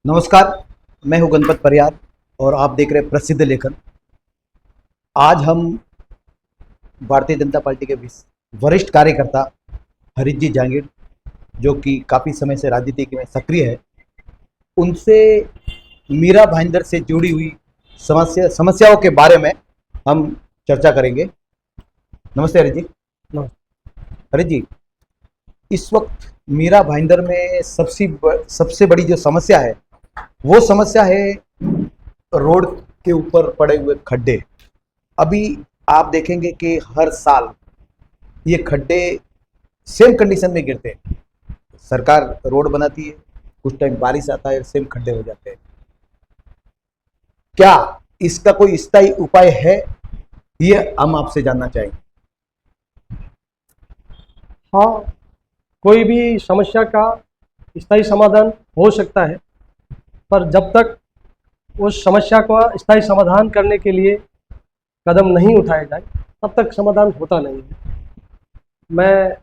नमस्कार। मैं हूं गणपत परियार और आप देख रहे हैं प्रसिद्ध लेखन। आज हम भारतीय जनता पार्टी के वरिष्ठ कार्यकर्ता हरीश जी जांगीर, जो कि काफ़ी समय से राजनीति में सक्रिय है, उनसे मीरा भाईंदर से जुड़ी हुई समस्याओं के बारे में हम चर्चा करेंगे। नमस्ते हरीश जी। हरीश जी, इस वक्त मीरा भाईंदर में सबसे बड़ी जो समस्या है वो समस्या है रोड के ऊपर पड़े हुए खड्डे। अभी आप देखेंगे कि हर साल ये खड्डे सेम कंडीशन में गिरते हैं। सरकार रोड बनाती है, कुछ टाइम बारिश आता है, सेम खड्डे हो जाते हैं। क्या इसका कोई स्थायी उपाय है, ये हम आपसे जानना चाहेंगे। हाँ, कोई भी समस्या का स्थायी समाधान हो सकता है, पर जब तक उस समस्या का स्थायी समाधान करने के लिए कदम नहीं उठाए जाए तब तक समाधान होता नहीं है। मैं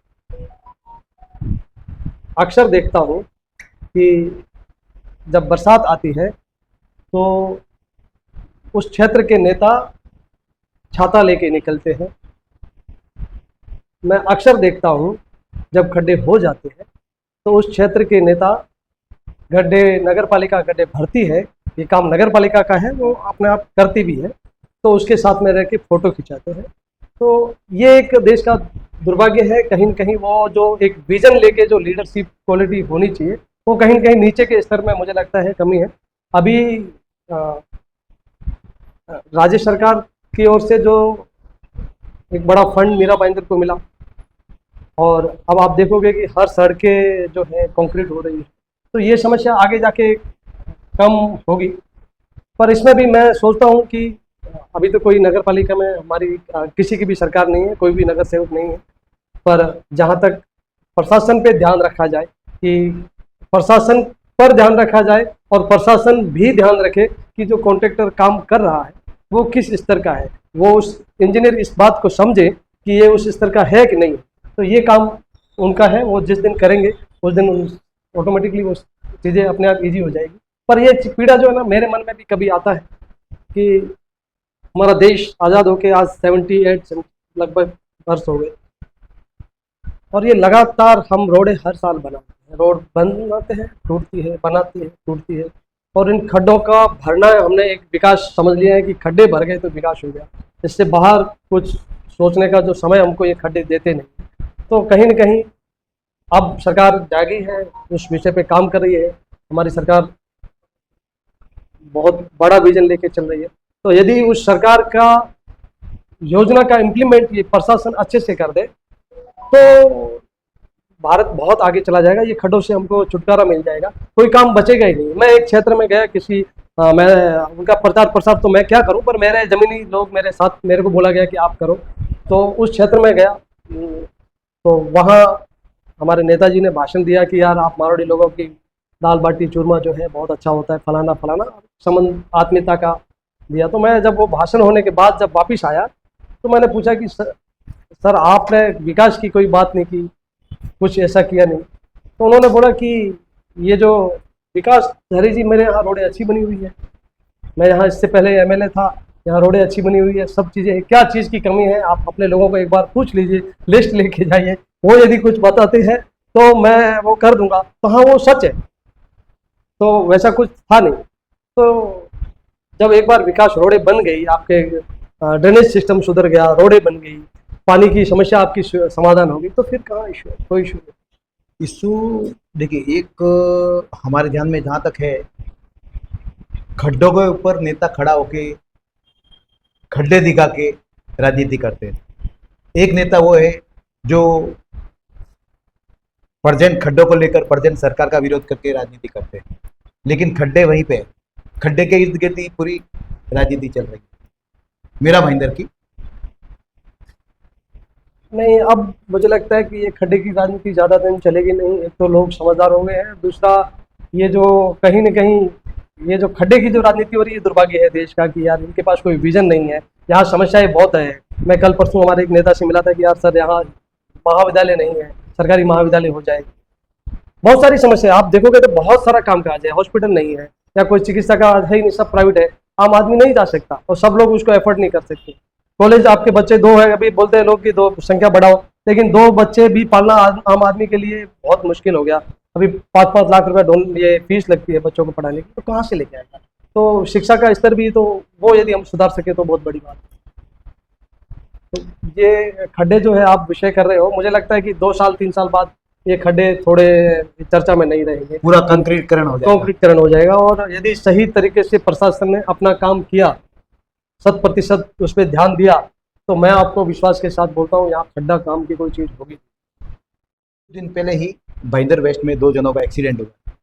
अक्सर देखता हूँ कि जब बरसात आती है तो उस क्षेत्र के नेता छाता लेके निकलते हैं। मैं अक्सर देखता हूँ जब खड्डे हो जाते हैं तो उस क्षेत्र के नेता गड्ढे, नगर पालिका गड्ढे भरती है, ये काम नगर पालिका का है, वो अपने आप करती भी है, तो उसके साथ में रह के फ़ोटो खिंचाते हैं। तो ये एक देश का दुर्भाग्य है। कहीं न कहीं वो जो एक विज़न लेके जो लीडरशिप क्वालिटी होनी चाहिए, वो कहीं न कहीं नीचे के स्तर में मुझे लगता है कमी है। अभी राज्य सरकार की ओर से जो एक बड़ा फंड मीरा भाईंदर को मिला, और अब आप देखोगे कि हर सड़कें जो है कंक्रीट हो रही है, तो ये समस्या आगे जाके कम होगी। पर इसमें भी मैं सोचता हूँ कि अभी तो कोई नगर पालिका में हमारी किसी की भी सरकार नहीं है, कोई भी नगर सेवक नहीं है, पर जहाँ तक प्रशासन पे ध्यान रखा जाए कि प्रशासन पर ध्यान रखा जाए और प्रशासन भी ध्यान रखे कि जो कॉन्ट्रैक्टर काम कर रहा है वो किस स्तर का है, वो उस इंजीनियर इस बात को समझे कि ये उस स्तर का है कि नहीं। तो ये काम उनका है, वो जिस दिन करेंगे उस दिन ऑटोमेटिकली वो चीज़ें अपने आप ईजी हो जाएगी। पर ये पीड़ा जो है ना, मेरे मन में भी कभी आता है कि हमारा देश आज़ाद होके आज 78 लगभग वर्ष हो गए, और ये लगातार हम रोडें हर साल बनाते हैं, रोड बनाते हैं, टूटती है, बनाते हैं, टूटती है, और इन खड्डों का भरना हमने एक विकास समझ लिया है कि खड्डे भर गए तो विकास हो गया। इससे बाहर कुछ सोचने का जो समय हमको ये खड्डे देते नहीं। तो कहीं न कहीं अब सरकार जागी है, उस विषय पे काम कर रही है। हमारी सरकार बहुत बड़ा विजन लेके चल रही है। तो यदि उस सरकार का योजना का इम्प्लीमेंट ये प्रशासन अच्छे से कर दे तो भारत बहुत आगे चला जाएगा। ये खड्डों से हमको छुटकारा मिल जाएगा, कोई काम बचेगा ही नहीं। मैं एक क्षेत्र में गया, मैं उनका प्रचार प्रसार तो मैं क्या करूं, पर मेरे जमीनी लोग मेरे साथ, मेरे को बोला गया कि आप करो। तो उस क्षेत्र में गया तो वहाँ हमारे नेताजी ने भाषण दिया कि यार आप मारवाड़ी लोगों की दाल बाटी चूरमा जो है बहुत अच्छा होता है, फलाना फलाना संबंध आत्मीयता का दिया। तो मैं जब वो भाषण होने के बाद जब वापिस आया तो मैंने पूछा कि सर आपने विकास की कोई बात नहीं की, कुछ ऐसा किया नहीं। तो उन्होंने बोला कि ये जो विकास, हरी जी मेरे यहाँ रोडें अच्छी बनी हुई है, मैं यहाँ इससे पहले एमएलए था, यहाँ रोडें अच्छी बनी हुई है, सब चीज़ें, क्या चीज़ की कमी है आप अपने लोगों को एक बार पूछ लीजिए, लिस्ट लेके जाइए, वो यदि कुछ बताते हैं तो मैं वो कर दूंगा। तो हाँ, वो सच है। तो वैसा कुछ था नहीं। तो जब एक बार विकास, रोडें बन गई, आपके ड्रेनेज सिस्टम सुधर गया, रोडें बन गई, पानी की समस्या आपकी समाधान होगी, तो फिर कहाँ इशू है, कोई इशू नहीं। इशू देखिए, एक हमारे ध्यान में जहाँ तक है, खड्डों के ऊपर नेता खड़ा होके खड्डे दिखा के राजनीति करते हैं। एक नेता वो है जो प्रजेंट खड्डों को लेकर प्रजेंट सरकार का विरोध करके राजनीति करते हैं, लेकिन खड्डे वहीं पे, खड्डे के इर्द गिर्द ही पूरी राजनीति चल रही है मीरा भाईंदर की। नहीं, अब मुझे लगता है कि ये खड्डे की राजनीति ज़्यादा दिन चलेगी नहीं। एक तो लोग समझदार हो गए हैं, दूसरा ये जो कहीं न कहीं ये जो खड्डे की जो राजनीति हो रही है, दुर्भाग्य है देश का कि यार इनके पास कोई विजन नहीं है। यहाँ समस्याएं बहुत है। मैं कल परसों हमारे एक नेता से मिला था कि यार सर यहाँ महाविद्यालय नहीं है, सरकारी महाविद्यालय हो जाए। बहुत सारी समस्या आप देखोगे तो बहुत सारा काम काज है, हॉस्पिटल नहीं है या कोई चिकित्सा का है ही नहीं, सब प्राइवेट है। आम आदमी नहीं जा सकता और सब लोग उसको एफर्ट नहीं कर सकते। कॉलेज आपके बच्चे 2 है, अभी बोलते हैं लोग कि 2 संख्या बढ़ाओ, लेकिन 2 बच्चे भी पालना आम आदमी के लिए बहुत मुश्किल हो गया। अभी 5-5 लाख रुपए ये फीस लगती है बच्चों को पढ़ाने की, तो कहाँ से लेके आएगा? तो शिक्षा का स्तर भी तो वो यदि हम सुधार सके तो बहुत बड़ी बात है। तो ये खड्डे जो है आप विषय कर रहे हो, मुझे लगता है कि 2 साल 3 साल बाद ये खड्डे थोड़े चर्चा में नहीं रहेंगे, पूरा कंक्रीटकरण हो जाएगा। कंक्रीटकरण हो जाएगा। और यदि सही तरीके से प्रशासन ने अपना काम किया, 100% उस पर ध्यान दिया, तो मैं आपको विश्वास के साथ बोलता हूँ यहाँ खड्डा काम की कोई चीज़ होगी। कुछ दिन पहले ही भाईंदर वेस्ट में 2 जनों का एक्सीडेंट हुआ।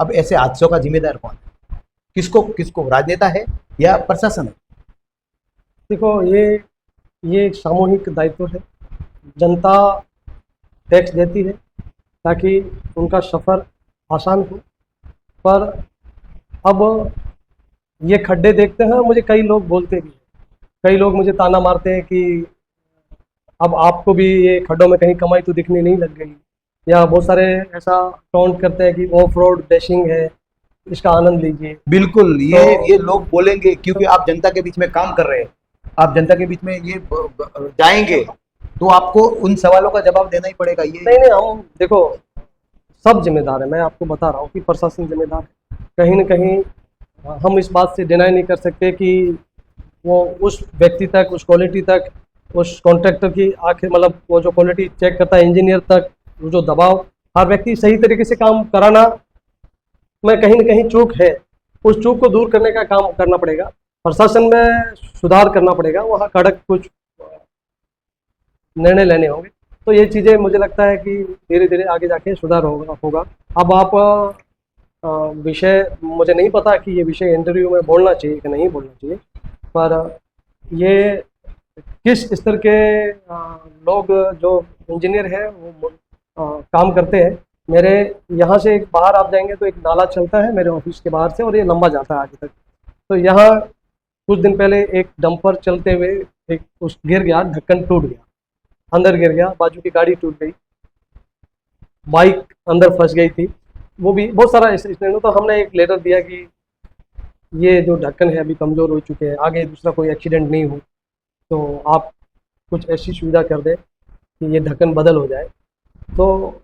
अब ऐसे हादसों का जिम्मेदार कौन है? किसको राजनेता है या प्रशासन है? देखो ये एक सामूहिक दायित्व है। जनता टैक्स देती है ताकि उनका सफ़र आसान हो, पर अब ये खड्डे देखते हैं, मुझे कई लोग बोलते भी हैं, कई लोग मुझे ताना मारते हैं कि अब आपको भी ये खड्डों में कहीं कमाई तो दिखनी नहीं लग गई, या बहुत सारे ऐसा टॉन्ट करते हैं कि ऑफ रोड डैशिंग है, इसका आनंद लीजिए। बिल्कुल, ये लोग बोलेंगे क्योंकि आप जनता के बीच में काम कर रहे हैं, आप जनता के बीच में ये जाएंगे तो आपको उन सवालों का जवाब देना ही पड़ेगा। ये नहीं, हम देखो सब जिम्मेदार है, मैं आपको बता रहा हूँ कि प्रशासन जिम्मेदार है। कहीं ना कहीं हम इस बात से डिनाई नहीं कर सकते कि वो उस व्यक्ति तक, उस क्वालिटी तक, उस कॉन्ट्रैक्टर की आखिर मतलब वो जो क्वालिटी चेक करता है, इंजीनियर तक, वो जो दबाव, हर व्यक्ति सही तरीके से काम कराना में कहीं ना कहीं चूक है। उस चूक को दूर करने का काम करना पड़ेगा, प्रशासन में सुधार करना पड़ेगा, वहाँ कड़क कुछ निर्णय लेने होंगे। तो ये चीज़ें मुझे लगता है कि धीरे धीरे आगे जाके सुधार होगा। अब आप विषय, मुझे नहीं पता कि ये विषय इंटरव्यू में बोलना चाहिए कि नहीं बोलना चाहिए, पर ये किस स्तर के लोग जो इंजीनियर हैं वो काम करते हैं। मेरे यहाँ से एक बाहर आप जाएंगे तो एक नाला चलता है मेरे ऑफिस के बाहर से, और ये लंबा जाता है आगे तक। तो यहाँ कुछ दिन पहले एक डंपर चलते हुए एक उस गिर गया, ढक्कन टूट गया, अंदर गिर गया, बाजू की गाड़ी टूट गई, बाइक अंदर फंस गई थी, वो भी बहुत सारा एक्सीडेंट। तो हमने एक लेटर दिया कि ये जो ढक्कन है अभी कमज़ोर हो चुके हैं, आगे दूसरा कोई एक्सीडेंट नहीं हो, तो आप कुछ ऐसी सुविधा कर दें कि ये ढक्कन बदल हो जाए। तो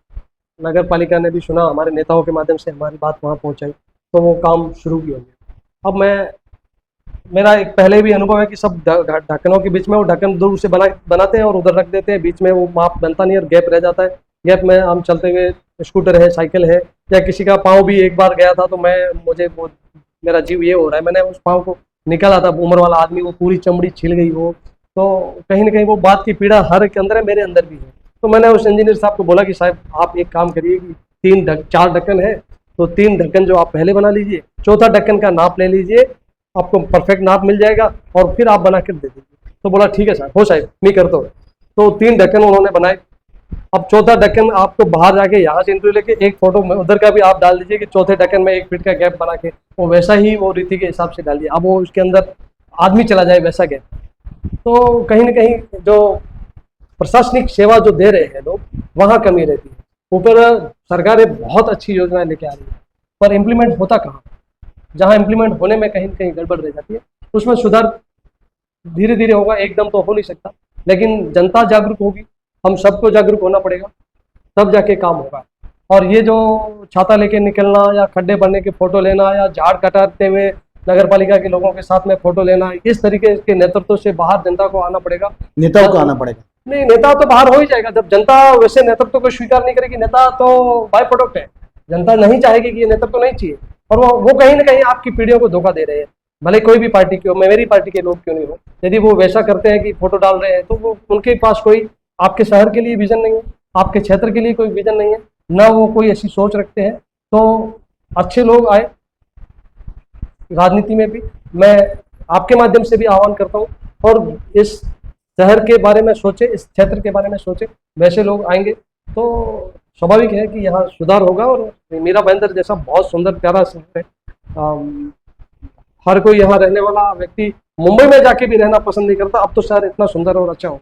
नगर पालिका ने भी सुना, हमारे नेताओं के माध्यम से हमारी बात वहाँ पहुँचाई, तो वो काम शुरू किया गया। अब मेरा एक पहले भी अनुभव है कि सब ढक्कनों के बीच में वो ढक्कन दूर से बनाते हैं और उधर रख देते हैं, बीच में वो माप बनता नहीं और गैप रह जाता है। गैप में हम चलते हुए, स्कूटर है, साइकिल है, या किसी का पाँव भी एक बार गया था, तो मुझे मेरा जीव ये हो रहा है, मैंने उस पाँव को निकाला था, उम्र वाला आदमी, वो पूरी चमड़ी छिल गई वो। तो कहीं ना कहीं वो बात की पीड़ा हर के अंदर है, मेरे अंदर भी है। तो मैंने उस इंजीनियर साहब को बोला कि साहब आप एक काम करिए कि 4 ढक्कन है, तो 3 ढक्कन जो आप पहले बना लीजिए, चौथा ढक्कन का नाप ले लीजिए, आपको परफेक्ट नाप मिल जाएगा और फिर आप बना कर दे दीजिए। तो बोला ठीक है साहब, हो साहब मैं करता हूँ। तो 3 ढक्कन उन्होंने बनाए। अब चौथा ढक्कन आपको बाहर जाके यहाँ से इंटरव्यू लेके एक फोटो में उधर का भी आप डाल दीजिए कि चौथे ढक्कन में 1 फीट का गैप बना के, वो वैसा ही वो रीति के हिसाब से डालिए। अब वो उसके अंदर आदमी चला जाए वैसा गैप। तो कहीं ना कहीं जो प्रशासनिक सेवा जो दे रहे हैं लोग, वहाँ कमी रहती है। ऊपर सरकारें बहुत अच्छी योजनाएं लेके आ रही है, पर इम्प्लीमेंट होता कहाँ? जहाँ इम्प्लीमेंट होने में कहीं ना कहीं गड़बड़ रह जाती है। उसमें सुधार धीरे धीरे होगा, एकदम तो हो नहीं सकता, लेकिन जनता जागरूक होगी, हम सबको जागरूक होना पड़ेगा, तब जाके काम होगा। और ये जो छाता लेके निकलना या खड्डे बनने के फोटो लेना या झाड़ कटाते हुए नगर पालिका के लोगों के साथ में फोटो लेना, इस तरीके के नेतृत्व से बाहर जनता को आना पड़ेगा, नेताओं को आना पड़ेगा। नहीं, नेता तो बाहर हो ही जाएगा जब जनता वैसे नेतृत्व को स्वीकार नहीं करेगी। नेता तो बाय प्रोडक्ट है, जनता नहीं चाहेगी कि ये नेतृत्व नहीं चाहिए, और वो कहीं ना कहीं आपकी पीढ़ियों को धोखा दे रहे हैं। भले कोई भी पार्टी की हो, मेरी पार्टी के लोग क्यों नहीं हो, यदि वो वैसा करते हैं कि फोटो डाल रहे हैं, तो वो उनके पास कोई आपके शहर के लिए विजन नहीं है, आपके क्षेत्र के लिए कोई विजन नहीं है, ना वो कोई ऐसी सोच रखते हैं। तो अच्छे लोग आए राजनीति में भी, मैं आपके माध्यम से भी आह्वान करता हूँ, और इस शहर के बारे में सोचे, इस क्षेत्र के बारे में सोचे, वैसे लोग आएंगे तो स्वाभाविक है कि यहाँ सुधार होगा। और मीरा भाईंदर जैसा बहुत सुंदर प्यारा शहर है, हर कोई यहाँ रहने वाला व्यक्ति मुंबई में जाके भी रहना पसंद नहीं करता, अब तो शहर इतना सुंदर और अच्छा हो।